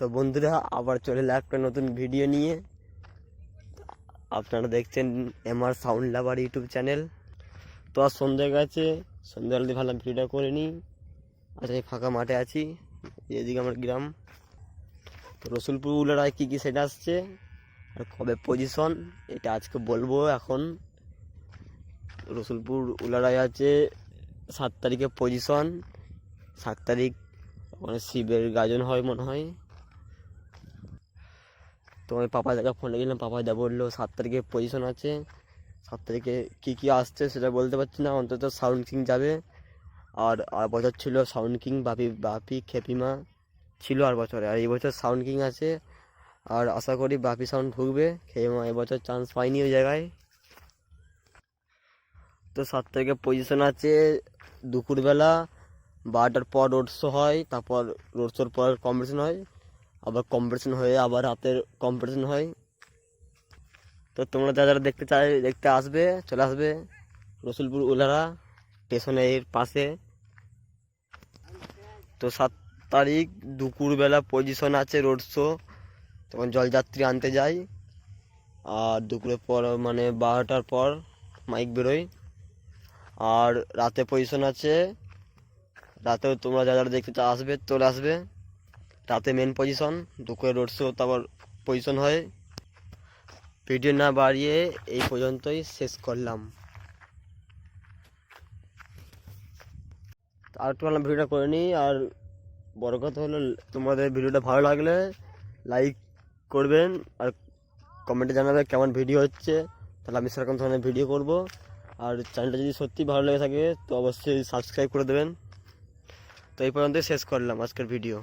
তো বন্ধুরা আবার চলে এলাম একটা নতুন ভিডিও নিয়ে। আপনারা দেখছেন এমআর সাউন্ড লাভার ইউটিউব চ্যানেল। তো আর সন্ধ্যে গেছে, সন্ধ্যাবেলা ভালো ভিডিওটা করে নিই। আচ্ছা, এই ফাঁকা মাঠে আছি, এদিকে আমার গ্রাম। তো রসুলপুর উলারায় কী কী সেট আসছে আর কবে পজিশন, এটা আজকে বলবো। এখন রসুলপুর উলারায় আছে 7 তারিখে পজিশন। 7 তারিখ মানে শিবের গাজন হয় মনে হয়। তো আমি পাপাদাকে ফোন লাগিয়েছিলাম, পাপাদা বললো 7 তারিখে পজিশন আছে। 7 তারিখে কী কী আসছে সেটা বলতে পারছি না, অন্তত সাউন্ড কিং যাবে। আর বছর ছিল সাউন্ড কিং, বাপি খেপিমা ছিল আর বছরে, আর এই বছর সাউন্ড কিং আছে। আর আশা করি বাপি সাউন্ড ঢুকবে, খেপিমা এবছর চান্স পায়নি ওই জায়গায়। তো 7 তারিখে পজিশন আছে দুপুরবেলা 12টার পর রোড শো হয়, তারপর রোড শোর পর কম্পিটিশন হয়, আবার কম্পিটিশন হয়ে আবার রাতের কম্পিটিশন হয়। তো তোমরা যারা যারা দেখতে আসবে, চলে আসবে রসুলপুর উলারা স্টেশনের পাশে। তো 7 তারিখ দুপুরবেলা পজিশন আছে রোড শো, তখন জলযাত্রী আনতে যাই। আর দুপুরের পর মানে 12টার পর মাইক বেরোয়। আর রাতে পজিশন আছে, রাতেও তোমরা যারা যারা দেখতে আসবে চলে আসবে। রাতে মেন পজিশন, দুপুরে রোড শো, তারপর পজিশন হয়। ভিডিও না বাড়িয়ে এই পর্যন্তই শেষ করলাম। আর একটু ভালো ভিডিওটা করে নিই। আর বড় কথা হলো, তোমাদের ভিডিওটা ভালো লাগলে লাইক করবেন আর কমেন্টে জানাবে কেমন ভিডিও হচ্ছে, তাহলে আমি সেরকম ধরনের ভিডিও করব। আর চ্যানেলটা যদি সত্যি ভালো লেগে থাকে তো অবশ্যই সাবস্ক্রাইব করে দেবেন। তো এই পর্যন্তই শেষ করলাম আজকের ভিডিও।